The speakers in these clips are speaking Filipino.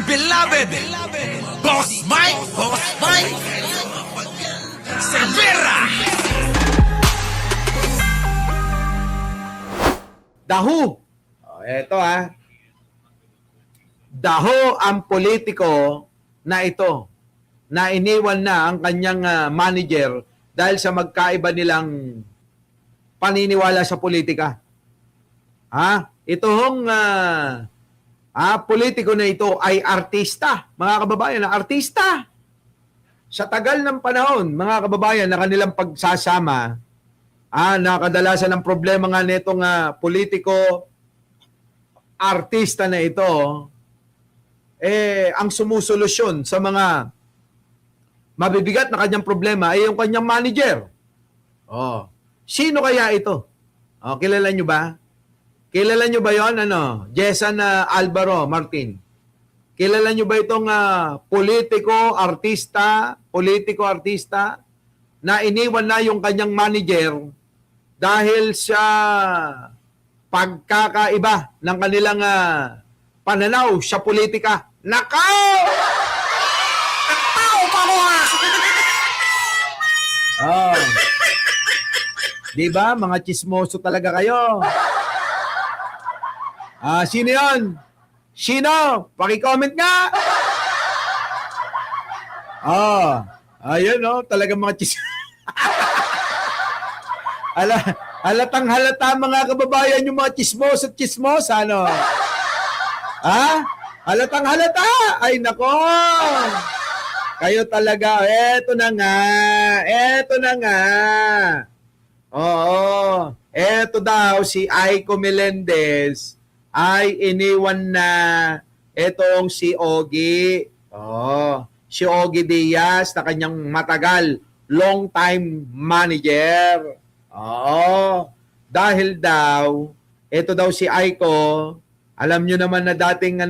beloved Boss Mike Cervera. Daho. Eto Daho ang politiko na ito na iniwan na ang kanyang manager dahil sa magkaiba nilang paniniwala sa politika. Itong politiko na ito ay artista, mga kababayan, artista. Sa tagal ng panahon, mga kababayan, na kanilang pagsasama, nakadalasan ng problema nga nitong politiko, artista na ito, ang sumusolusyon sa mga mabibigat na kanyang problema ay yung kanyang manager. Sino kaya ito? Kilala nyo ba? Kilala nyo ba yon? Jesan Alvaro Martin. Kilala nyo ba itong politiko-artista na iniwan na yung kanyang manager dahil sa pagkakaiba ng kanilang pananaw sa politika? Nakaw! Diba? Mga chismoso talaga kayo. Sino yun? Sino? Paki-comment nga! Ayun talagang mga halatang halata mga kababayan yung mga chismos at chismos, halatang halata! Ay, nako! Kayo talaga, eto na nga. Oo, eto daw si Aiko Melendez ay iniwan na etong si Ogie. Si Ogie Diaz na kanyang matagal, long time manager. Dahil daw, eto daw si Aiko, alam nyo naman na dating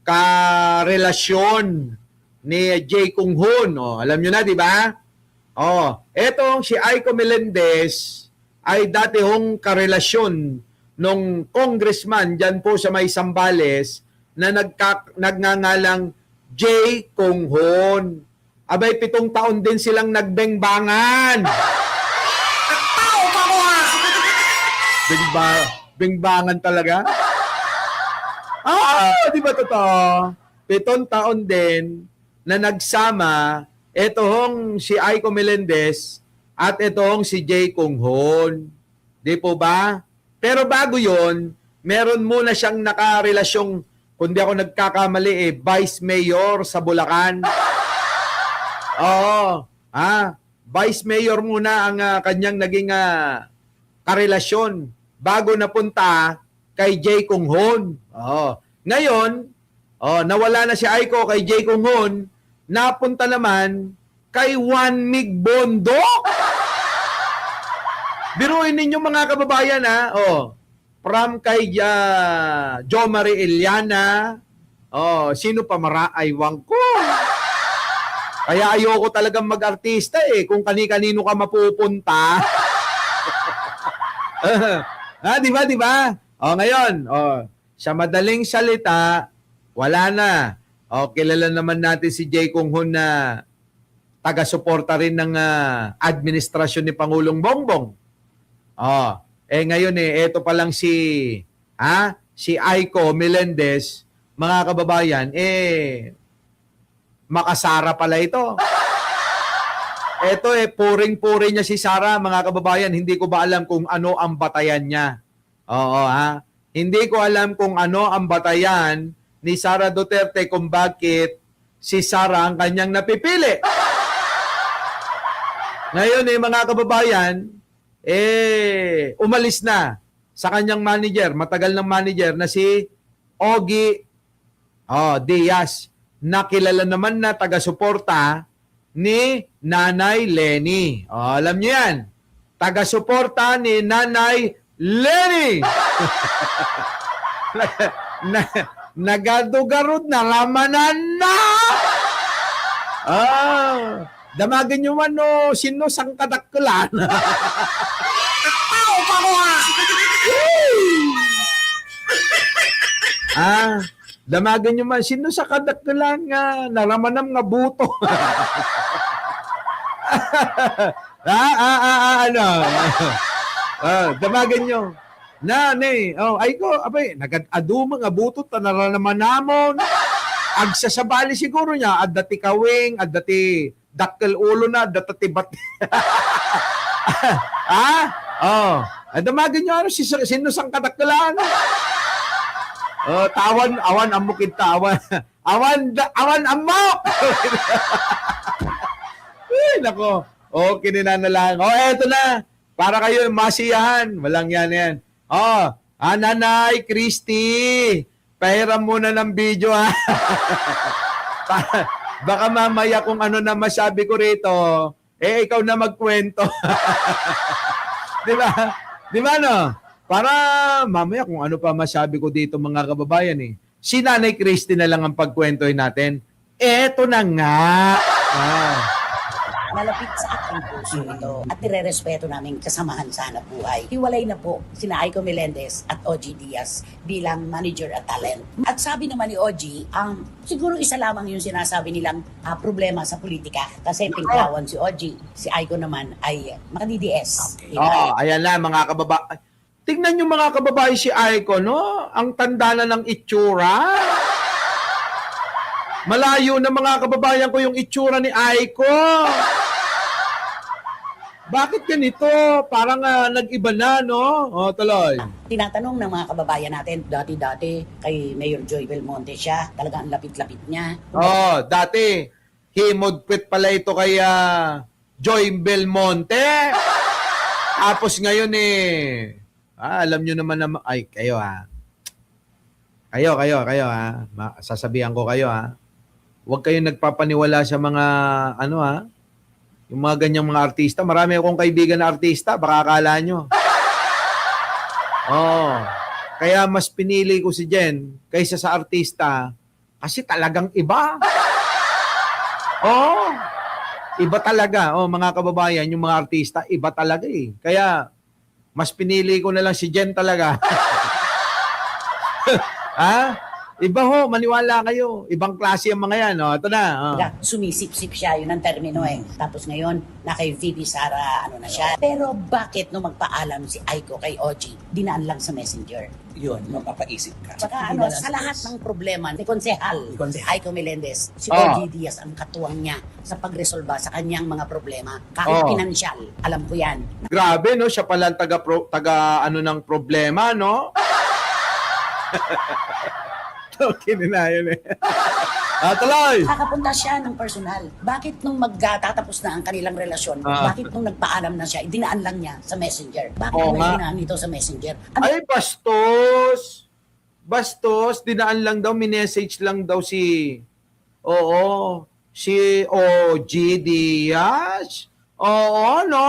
karelasyon ni Jay Kung Hoon. Alam nyo na, di ba? Etong si Aiko Melendez ay dati hong karelasyon nung congressman dyan po sa may Sambales na nagngangalang Jay Kung Hoon. Abay, 7 taon din silang nagbengbangan. Bengbangan talaga? Di ba totoo? 7 taon din na nagsama etong si Aiko Melendez at etong si Jay Kung Hoon. Di po ba? Pero bago yon, meron muna siyang nakarelasyong, kung di ako nagkakamali, Vice Mayor sa Bulacan. Vice Mayor muna ang kanyang naging karelasyon bago napunta kay Jay Kung Hoon. Ngayon, nawala na si Aiko kay Jay Kung Hoon, napunta naman kay Juan Mig Bondo. Biruin ninyo mga kababayan from kay Jo Marie Iliana. Sino pa aywan ko. Kaya ayoko talagang mag-artista kung kani-kanino ka mapupunta. Di ba? Ngayon, sa madaling salita, wala na. Kilala naman natin si Jay Kung Hoon na taga-suporta rin ng administrasyon ni Pangulong Bongbong. Ngayon ito pa lang si Aiko Melendez, mga kababayan, makasara pala ito. Ito puring-puri niya si Sara, mga kababayan. Hindi ko ba alam kung ano ang batayan niya. Hindi ko alam kung ano ang batayan ni Sara Duterte kung bakit si Sara ang kanyang napipili. Ngayon mga kababayan, umalis na sa kanyang manager, matagal ng manager na si Ogie Diaz, na kilala naman na taga-suporta ni Nanay Leni. Alam niyo yan. Taga-suporta ni Nanay Leni. Nagadugarod na lamanan na. Damagin nyo man sino sang kadakkulan. Damagan nyo man, sino sa kadakdalan nga, naramanam nga buto. Ano? Damagan nyo. Ay ko, abay, nagad-adu mga butot, naranaman namon. Agsasabali siguro niya, at dati kawing, at dati dakkel ulo na, dati bat. Damagan nyo, ano, sino sang kadakdalan? Awan amok kita, awan amok! Ay, nako. Okay, ninanalang. Eto na. Para kayo masiyahan. Walang yan. Nanay Christy, pahiram muna ng video, ha? Baka mamaya kung ano na masabi ko rito, ikaw na magkwento. Di ba? Di ba, no? Para mamaya kung ano pa masabi ko dito, mga kababayan, si Nanay Christy na lang ang pagkwentohin natin. Eto na nga. Malapit sa aking puso ito at nire-respeto naming kasamahan sa hanap buhay. Hiwalay na po sina Aiko Melendez at OG Diaz bilang manager at talent. At sabi naman ni OG, siguro isa lamang yung sinasabi nilang problema sa politika. Kasi pinklawan si OG, si Aiko naman ay maka-DDS. Ayan na mga kababayan. Tingnan yung mga kababayan si Aiko, no? Ang tanda na ng itsura. Malayo na mga kababayan ko yung itsura ni Aiko. Bakit ganito? Parang nag-iba na, no? Tuloy. Tinatanong ng mga kababayan natin, dati-dati kay Mayor Joy Belmonte siya, talaga ang lapit-lapit niya. Dati, himodpit pala ito kay Joy Belmonte. Tapos ngayon alam nyo naman na, ay, kayo Kayo sasabihan ko kayo Huwag kayong nagpapaniwala sa mga, yung mga ganyang mga artista. Marami akong kaibigan na artista, baka akala nyo. Kaya mas pinili ko si Jen kaysa sa artista kasi talagang iba. Iba talaga. Mga kababayan, yung mga artista, iba talaga Kaya, mas pinili ko na lang si Jen talaga. Iba maniwala kayo. Ibang klase ang mga yan. Ito na. Sumisip-sip siya, yun ang termino Tapos ngayon, na kay VP Sara, na siya. Pero bakit nung magpaalam si Aiko kay OG, dinaan lang sa messenger? Yun, mapapaisip ka. Saka sa lahat ng problema ni Konsehal Aiko Melendez, si OG Diaz ang katuwang niya sa pagresolba sa kanyang mga problema. Kahit pinansyal, alam ko yan. Grabe, no? Siya pala ang taga ng problema, no? Okay na yun tuloy! Kakapunta siya ng personal. Bakit nung magtatapos na ang kanilang relasyon, bakit nung nagpaalam na siya, dinaan lang niya sa messenger? Bakit may dinaan ito sa messenger? Ay, bastos! Bastos, dinaan lang daw, minessage lang daw si OG Diaz. No?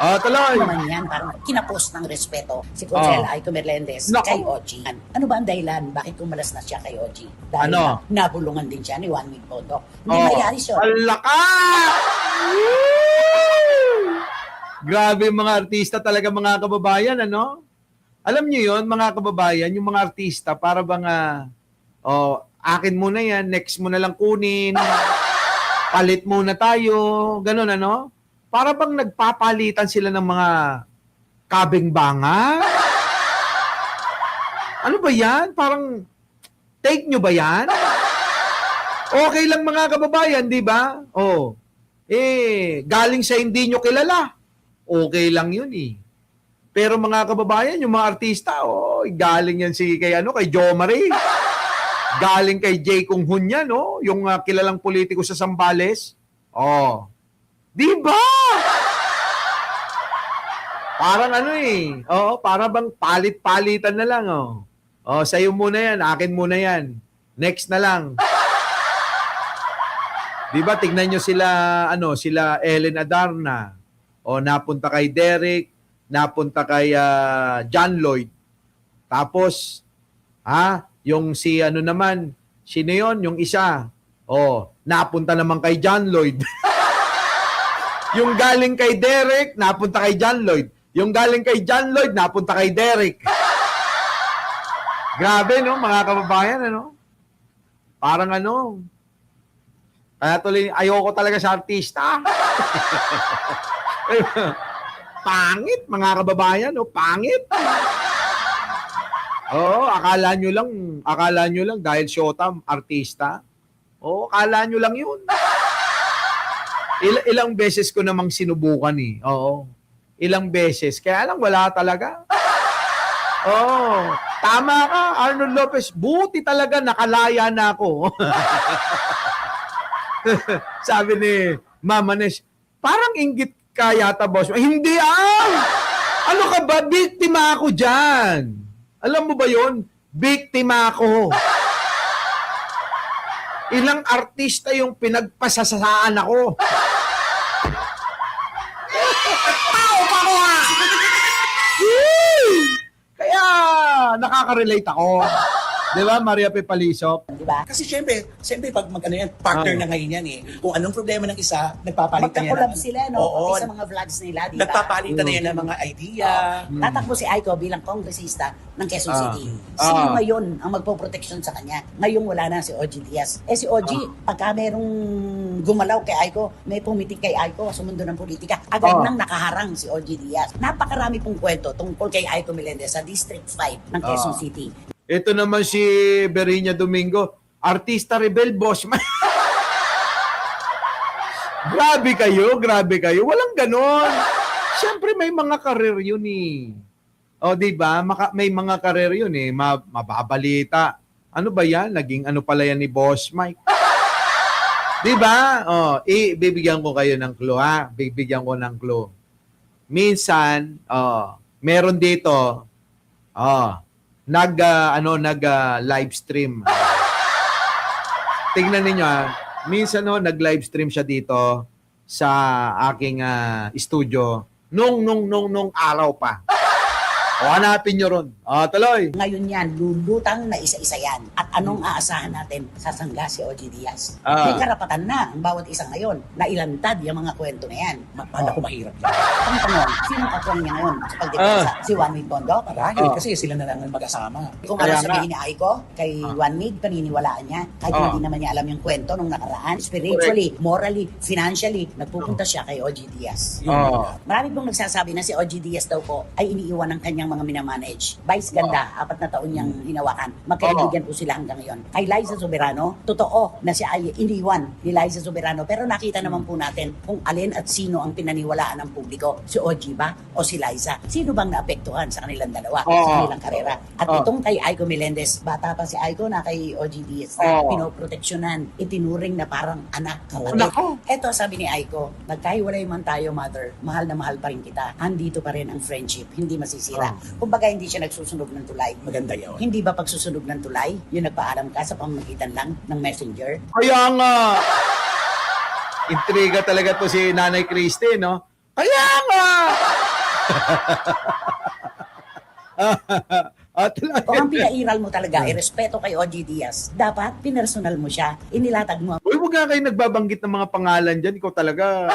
Tuloy. Naman yan, parang kinapost ng respeto si Consel Aiko Melendez kay OG. Ano ba ang dahilan? Bakit kumalas na siya kay OG? Dahil nabulungan din siya ni Juan Mig Bondo. Hindi mayari siya. Alaka! Grabe yung mga artista talaga, mga kababayan, Alam niyo yon mga kababayan, yung mga artista, para bang, akin muna yan, next mo na lang kunin, palit muna tayo, ganun, Para bang nagpapalitan sila ng mga kabingbanga? Ano ba yan? Parang, take nyo ba yan? Okay lang mga kababayan, di ba? Galing sa hindi nyo kilala. Okay lang yun Pero mga kababayan, yung mga artista, galing yan kay Jo Marie. Galing kay Jay Kung Hun yan, yung kilalang politiko sa Zambales. Di ba? Parang para bang palit-palitan na lang, sa'yo muna yan, akin muna yan. Next na lang. Di ba, tignan nyo sila Ellen Adarna. Napunta kay Derek, napunta kay John Lloyd. Tapos, yung naman, sino yun? Yung isa. Napunta naman kay John Lloyd. Yung galing kay Derek, napunta kay John Lloyd. Yung galing kay John Lloyd, napunta kay Derek. Grabe, no, mga kababayan, ano? Parang ano, kaya tuloy, ayoko talaga sa artista. Pangit, mga kababayan, no? Pangit. Oo, akala nyo lang dahil shota, artista. Oo, akala nyo lang yun. Ilang beses ko namang sinubukan eh. Oo. Ilang beses. Kaya lang, wala talaga. Oo. Tama ka, Arnold Lopez. Buti talaga nakalaya na ako. Sabi ni Mama Nesh, parang inggit ka yata, boss. Hindi Ano ka ba? Biktima ako dyan. Alam mo ba yon? Biktima ako. Ilang artista yung pinagpasasaan ako. Kaya nakaka-relate ako. Di ba, Maria Pepalisop? Di ba? Kasi syempre pag mag-ano yan, partner na ngayon yan eh. Kung anong problema ng isa, nagpapalitan yan. Magkakolab sila, no? Oo. Pati sa mga vlogs nila, di ba? Nagpapalitan na yan ng mga idea. Tatakbo si Aiko bilang kongresista ng Quezon City. Ah. Sino ngayon ang magpoproteksyon sa kanya? Ngayong wala na si OG Diaz. Si OG, pagka merong gumalaw kay Aiko, may pumitik kay Aiko sa mundo ng politika, agad nang nakaharang si OG Diaz. Napakarami pong kwento tungkol kay Aiko Melendez sa District 5 ng Quezon City. Ito naman si Berinya Domingo, artista rebel, boss. Grabe kayo. Walang ganon. Siyempre may mga karir yun eh. O, di ba? May mga karir yun eh. Mababalita. Ano ba yan? Naging ano pala yan ni Boss Mike? Di ba? Bibigyan ko kayo ng clue, ha? Bibigyan ko ng clue. Minsan, meron dito, live stream. Tingnan niyo minsan nag-live stream siya dito sa aking studio nung araw pa. O, hanapin nyo ron. O, tuloy. Ngayon yan, lulutang na isa-isa yan. At anong aasahan natin sa sangga si OG Diaz? Ah. May karapatan na ang bawat isa ngayon na ilantad yung mga kwento na yan. Paano ko mahirap yan? Ang tanong, sino katuwang niya ngayon sa pagdepensa? Si Juan Mig Bondo? Marahil kasi sila na lang ang mag-asama. Kung Kaya ano sabihin ni Aiko, kay Juan Mig, paniniwalaan niya. Kahit hindi naman niya alam yung kwento nung nakaraan. Spiritually, morally, financially, nagpupunta siya kay OG Diaz. Marami pong nagsasabi na si OG Diaz daw po ay iniiwan ng kanyang mga minamanage. Vice ganda, 4 na taon niyang hinawakan. Magkaibigan po sila hanggang ngayon. Kay Liza Soberano, totoo na siya ay iniwan ni Liza Soberano. Pero nakita naman po natin kung alin at sino ang pinaniwalaan ng publiko. Si OG ba o si Liza? Sino bang naapektuhan sa kanilang dalawa, sa kanilang karera? At itong kay Aiko Melendez, bata pa si Aiko na kay OG Diaz na pinoproteksyonan, itinuring na parang anak, kapatid. Eto, sabi ni Aiko, nagkahiwalay man tayo, mother, mahal na mahal pa rin kita. Andito pa rin ang friendship, hindi masisira. Kumbaga, hindi siya nagsusunog ng tulay. Maganda yun. Hindi ba pagsusunog ng tulay, yung nagpaalam ka sa pamamagitan lang ng messenger? Kaya nga. Intriga talaga to si Nanay Christy, no? Kaya nga. Kung ang pinairal mo talaga ay respeto kay OG Diaz, dapat pinersonal mo siya, inilatag mo. Uy, huwag nga kayo nagbabanggit ng mga pangalan dyan. Ikaw talaga.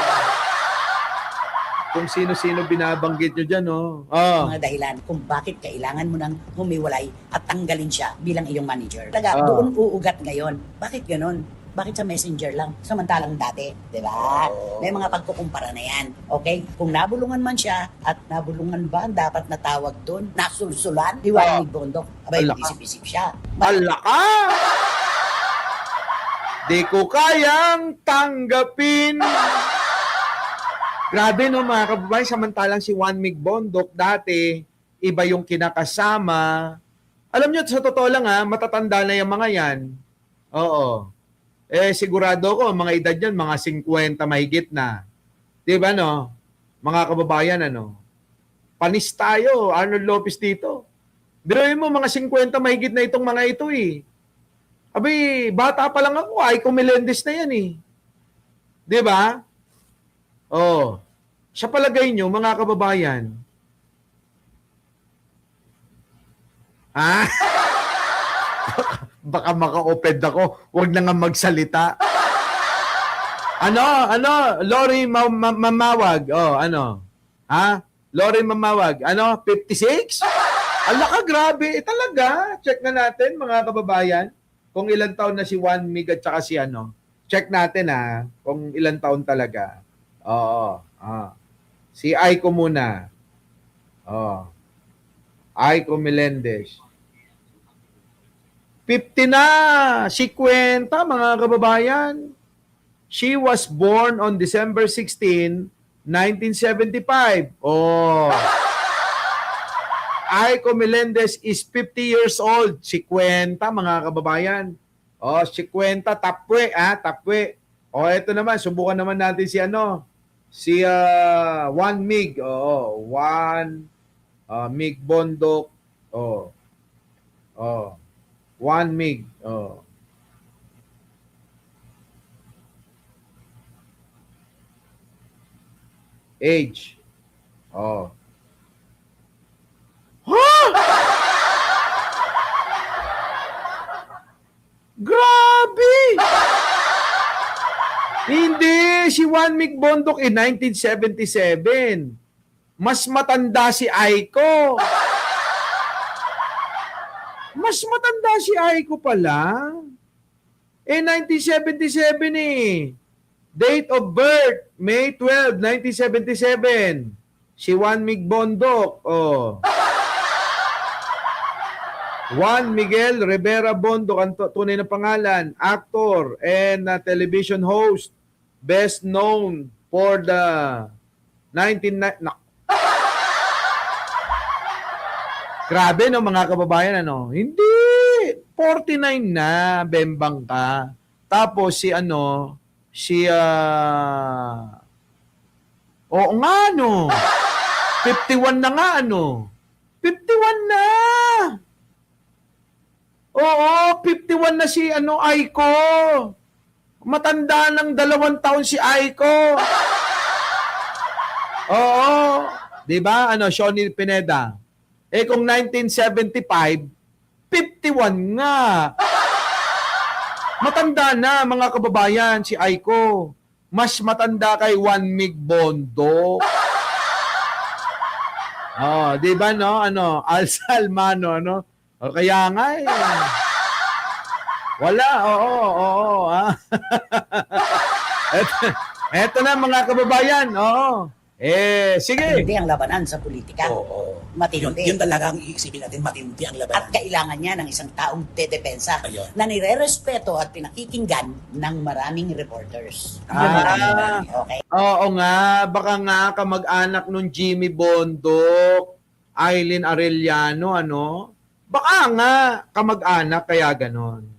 Kung sino-sino binabanggit nyo dyan, no? Mga dahilan kung bakit kailangan mo nang humiwalay at tanggalin siya bilang iyong manager. Talaga, doon uugat ngayon. Bakit ganun? Bakit sa messenger lang? Samantalang dati, di ba? May mga pagkukumpara na yan. Okay? Kung nabulungan man siya at nabulungan ba ang dapat na tawag doon? Nasulsulan? Di Juan Mig Bondok. Abay, isip-isip siya. Ala ka! Di ko kayang tanggapin. Grabe no mga kababayan, samantalang si Juan Mig Bondok dati, iba yung kinakasama. Alam nyo, sa totoo lang matatanda na yung mga yan. Oo. Sigurado ko, mga edad yan, mga 50 mahigit na. Di ba no? Mga kababayan, panis tayo, Arnold Lopez dito. Biruin mo, mga 50 mahigit na itong mga ito eh. Abi, bata pa lang ako, Aiko Melendez na yan eh. Di ba? Sa palagay nyo, mga kababayan, baka maka-oped ako, wag na nga magsalita. Lori Mamawag, Lori Mamawag, 56? Ala ka, grabe. Talaga. Check na natin, mga kababayan, kung ilang taon na si Juan Mig at saka si ano. Check natin kung ilang taon talaga. Oo. Si Aiko muna. Aiko Melendez. 50 na. 50, mga kababayan. She was born on December 16, 1975. Aiko Melendez is 50 years old. 50, mga kababayan. 50, tapwe, tapwe. Ito naman, subukan naman natin si si Juan Mig. Juan Mig Bondok. Juan Mig. Age. Grabe! Hindi, si Juan Mig Bondok 1977. Mas matanda si Aiko. Mas matanda si Aiko pala. 1977 Date of birth, May 12, 1977. Si Juan Mig Bondok. Juan Miguel Rivera Bondok, ang tunay na pangalan, actor and television host, best known for the 19... Grabe no mga kababayan, Hindi, 49 na, bembang ka. Tapos si oo nga 51 na nga 51 na. Oo, 51 na si Aiko. Matanda ng 2 taon si Aiko. Oo. 'Di ba? Shawnee Pineda. Kung 1975, 51 nga. Matanda na, mga kababayan, si Aiko. Mas matanda kay Juan Mig Bondok. 'Di ba Alsalmano, kaya nga Wala, oo. Eto na mga kababayan, sige. Matindi ang labanan sa politika. Matindi. Yun talaga ang iisipin natin, matindi ang labanan. At kailangan niya ng isang taong dedepensa Ayun. na nire-respeto at pinakikinggan ng maraming reporters. Okay. Oo nga, baka nga kamag-anak nung Jimmy Bondok, Aileen Arellano, baka nga kamag-anak kaya ganon.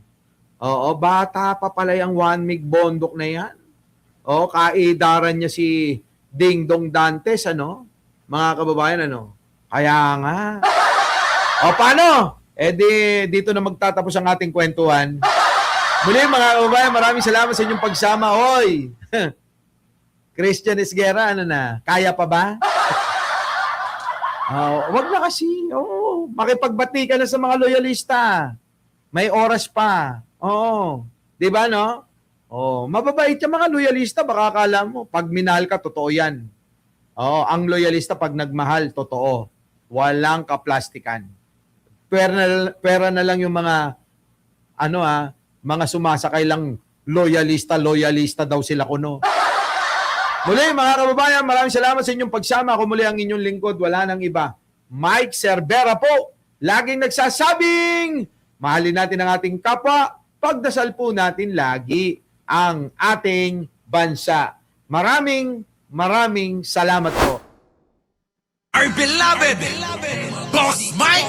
Oo, bata pa pala yung Juan Mig Bondok na yan. Kaidaran niya si Ding Dong Dantes, mga kababayan, Kaya nga. Paano? Dito na magtatapos ang ating kwentuhan. Muli mga kababayan, maraming salamat sa inyong pagsama. Hoy! Christian Esguerra, kaya pa ba? Wag na kasi. Makipagbati ka na sa mga loyalista. May oras pa. Di ba, mababait yung mga loyalista. Baka akala mo, pag minahal ka, totoo yan. Ang loyalista, pag nagmahal, totoo. Walang kaplastikan. Pera na lang yung mga, mga sumasakay lang loyalista daw sila kuno. Muli, mga kababayan, maraming salamat sa inyong pagsama. Ako muli ang inyong lingkod, wala nang iba. Mike Cervera po. Laging nagsasabing, mahalin natin ang ating kapwa, pagdasal po natin lagi ang ating bansa. Maraming salamat po. Our beloved Boss Mike.